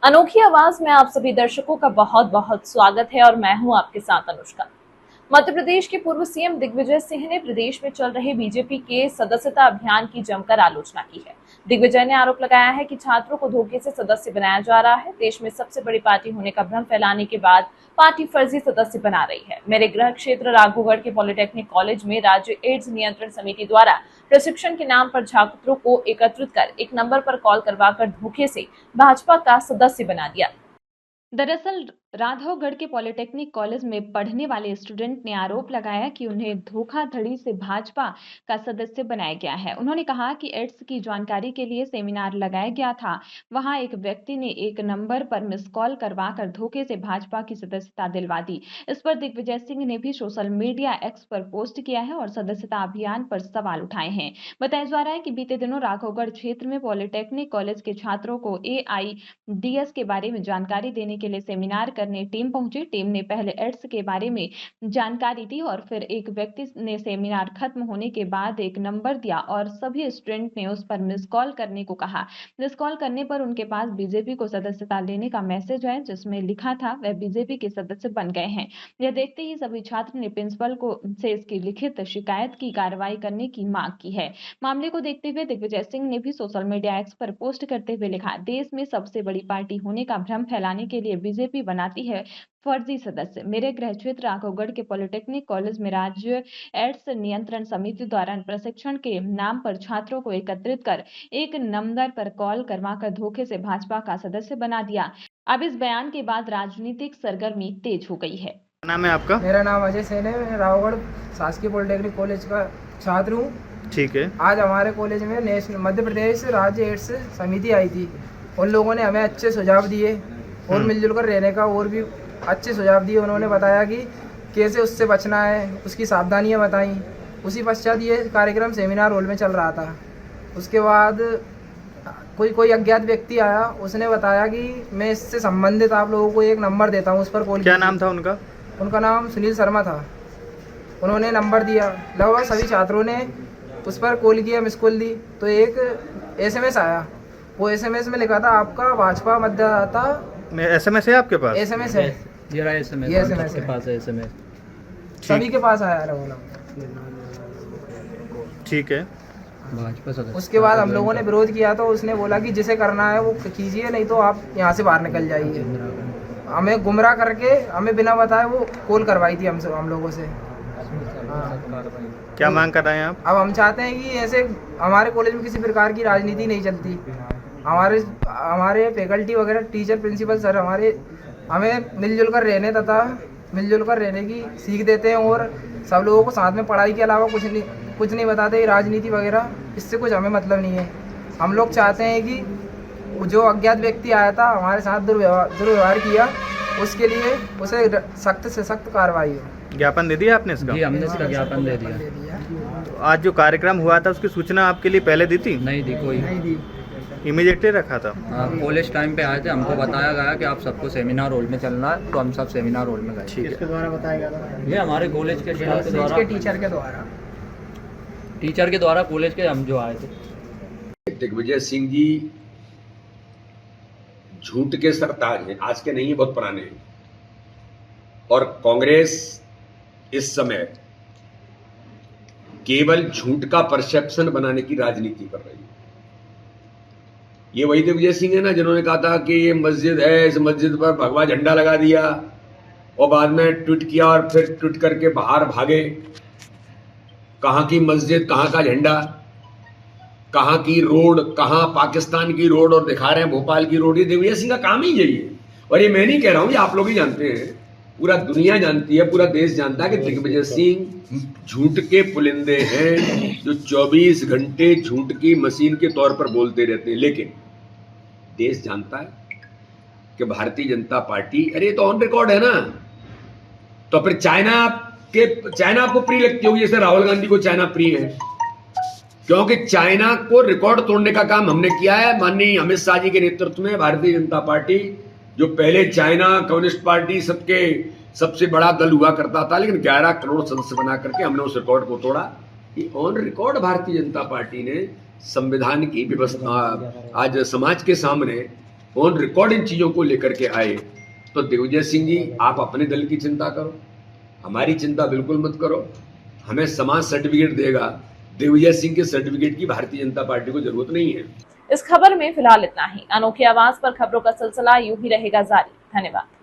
अनोखी आवाज में आप सभी दर्शकों का बहुत बहुत स्वागत है और मैं हूं आपके साथ अनुष्का। मध्य प्रदेश के पूर्व सीएम दिग्विजय सिंह ने प्रदेश में चल रहे बीजेपी के सदस्यता अभियान की जमकर आलोचना की है। दिग्विजय ने आरोप लगाया है कि छात्रों को धोखे से सदस्य बनाया जा रहा है। देश में सबसे बड़ी पार्टी होने का भ्रम फैलाने के बाद पार्टी फर्जी सदस्य बना रही है। मेरे गृह क्षेत्र राघोगढ़ के पॉलिटेक्निक कॉलेज में राज्य एड्स नियंत्रण समिति द्वारा प्रशिक्षण के नाम पर छात्रों को एकत्रित कर एक नंबर पर कॉल करवाकर धोखे से भाजपा का सदस्य बना दिया। दरअसल राघवगढ़ के पॉलिटेक्निक कॉलेज में पढ़ने वाले स्टूडेंट ने आरोप लगाया कि उन्हें धोखाधड़ी से भाजपा का सदस्य बनाया गया है। उन्होंने कहा कि एड्स की जानकारी के लिए सेमिनार लगाया गया था। वहां एक व्यक्ति ने एक नंबर पर मिस कॉल करवाकर धोखे से भाजपा की सदस्यता दिलवा दी। इस पर दिग्विजय सिंह ने भी सोशल मीडिया एक्स पर पोस्ट किया है और सदस्यता अभियान पर सवाल उठाए हैं। बताया जा रहा है कि बीते दिनों राघवगढ़ क्षेत्र में पॉलिटेक्निक कॉलेज के छात्रों को AIDS के बारे में जानकारी देने के लिए सेमिनार करने टीम पहुंची। टीम ने पहले एड्स के बारे में जानकारी दी और फिर एक व्यक्ति ने सेमिनार खत्म होने के बाद एक नंबर दिया और सभी स्टूडेंट ने उस पर मिस कॉल करने को कहा। मिस कॉल करने पर उनके पास बीजेपी को सदस्यता लेने का मैसेज है, जिसमें लिखा था वह बीजेपी के सदस्य बन गए हैं। यह देखते ही सभी छात्र ने प्रिंसिपल को से इसकी लिखित शिकायत की कार्रवाई करने की मांग की है। मामले को देखते हुए दिग्विजय सिंह ने भी सोशल मीडिया एक्स पर पोस्ट करते हुए लिखा, देश में सबसे बड़ी पार्टी होने का भ्रम फैलाने के लिए बीजेपी बनाती है फर्जी सदस्य। मेरे गृह क्षेत्र राघवगढ़ के पॉलिटेक्निक कॉलेज में राज्य एड्स नियंत्रण समिति द्वारा प्रशिक्षण के नाम पर छात्रों को एकत्रित कर एक नंबर पर कॉल करवाकर धोखे से भाजपा का सदस्य बना दिया। अब इस बयान के बाद राजनीतिक सरगर्मी तेज हो गई है। नाम है आपका? मेरा नाम अजय सेन है। मैं राघवगढ़ शासकीय पॉलिटेक्निक कॉलेज का छात्र हूँ। ठीक है। आज हमारे कॉलेज में मध्य प्रदेश राज्य एड्स समिति आई थी। उन लोगों ने हमें अच्छे सुझाव दिए और मिलजुल कर रहने का और भी अच्छे सुझाव दिए। उन्होंने बताया कि कैसे उससे बचना है, उसकी सावधानियां बताई। उसी पश्चात ये कार्यक्रम सेमिनार हॉल में चल रहा था। उसके बाद कोई अज्ञात व्यक्ति आया, उसने बताया कि मैं इससे संबंधित आप लोगों को एक नंबर देता हूँ, उस पर कॉल। क्या नाम था उनका? उनका नाम सुनील शर्मा था। उन्होंने नंबर दिया, लगभग सभी छात्रों ने उस पर कॉल किया, मिस कॉल दी तो एक SMS आया। वो SMS में लिखा था आपका भाजपा मतदाता। SMS है आपके पास? SMS है, ये रहा SMS, ये SMS के पास है SMS। सभी के पास आया रहा। ठीक है। भाजपा सदस्य। उसके बाद हम लोगों ने विरोध किया तो उसने बोला कि जिसे करना है वो कीजिए, नहीं तो आप यहाँ से बाहर निकल जाइए। हमें गुमराह करके हमें बिना बताए वो कॉल करवाई थी हम लोगों से। क्या मांग कर रहे हैं आप? अब हम चाहते हैं कि ऐसे हमारे कॉलेज में किसी प्रकार की राजनीति नहीं चलती। हमारे फैकल्टी वगैरह, टीचर, प्रिंसिपल सर हमें मिलजुल कर रहने तथा मिलजुल कर रहने की सीख देते हैं और सब लोगों को साथ में पढ़ाई के अलावा कुछ नहीं बताते। राजनीति वगैरह इससे कुछ हमें मतलब नहीं है। हम लोग चाहते हैं कि जो अज्ञात व्यक्ति आया था हमारे साथ दुर्व्यवहार किया, उसके लिए उसे सख्त से सख्त कार्रवाई हो। ज्ञापन दे दिया आपने इसका? जी, हमने इसका ज्ञापन दे दिया। तो आज जो कार्यक्रम हुआ था उसकी सूचना आपके लिए पहले दी थी? नहीं दी कोई। नहीं दी। इमीडिएटली रखा था? कॉलेज टाइम पे आए थे, हमको बताया गया कि आप सबको सेमिनार हॉल में चलना है, तो हम सब सेमिनार हॉल में गए। किसके द्वारा बताया गया था? ये हमारे कॉलेज के स्टाफ के द्वारा, टीचर के द्वारा कॉलेज के हम जो आए थे। दिग्विजय सिंह जी झूठ के सरताज हैं, आज के नहीं है, बहुत पुराने हैं। और कांग्रेस इस समय केवल झूठ का परसेप्शन बनाने की राजनीति कर रही है। ये वही दिग्विजय सिंह है ना जिन्होंने कहा था कि ये मस्जिद है, इस मस्जिद पर भगवा झंडा लगा दिया और बाद में ट्वीट किया और फिर ट्वीट करके बाहर भागे। कहाँ की मस्जिद, कहाँ का झंडा, कहाँ की रोड, कहाँ पाकिस्तान की रोड और दिखा रहे हैं भोपाल की रोड। ये दिग्विजय सिंह का काम ही यही है। और ये मैं नहीं कह रहा हूँ, ये आप लोग ही जानते हैं, पूरा दुनिया जानती है, पूरा देश जानता है कि दिग्विजय सिंह झूठ के पुलिंदे हैं जो 24 घंटे झूठ की मशीन के तौर पर बोलते रहते हैं। लेकिन देश जानता है कि भारतीय जनता पार्टी, अरे ये तो ऑन रिकॉर्ड है ना, तो फिर चाइना आपको प्रिय लगती होगी जैसे राहुल गांधी को चाइना प्रिय है, क्योंकि चाइना को रिकॉर्ड तोड़ने का काम हमने किया है। माननीय अमित शाह जी के नेतृत्व में भारतीय जनता पार्टी, जो पहले चाइना कम्युनिस्ट पार्टी सबसे बड़ा दल हुआ करता था, लेकिन 11 करोड़ सदस्य बना करके हमने उस रिकॉर्ड को तोड़ा। ये on record Bharatiya Janata party ने संविधान की व्यवस्था आज समाज के सामने ऑन रिकॉर्ड इन चीजों को लेकर के आए, तो दिग्विजय सिंह जी आप अपने दल की चिंता करो, हमारी चिंता बिल्कुल मत करो। हमें समाज सर्टिफिकेट देगा, दिग्विजय सिंह के सर्टिफिकेट की भारतीय जनता पार्टी को जरूरत नहीं है। इस खबर में फिलहाल इतना ही। अनोखी आवाज पर खबरों का सिलसिला यूं ही रहेगा जारी। धन्यवाद।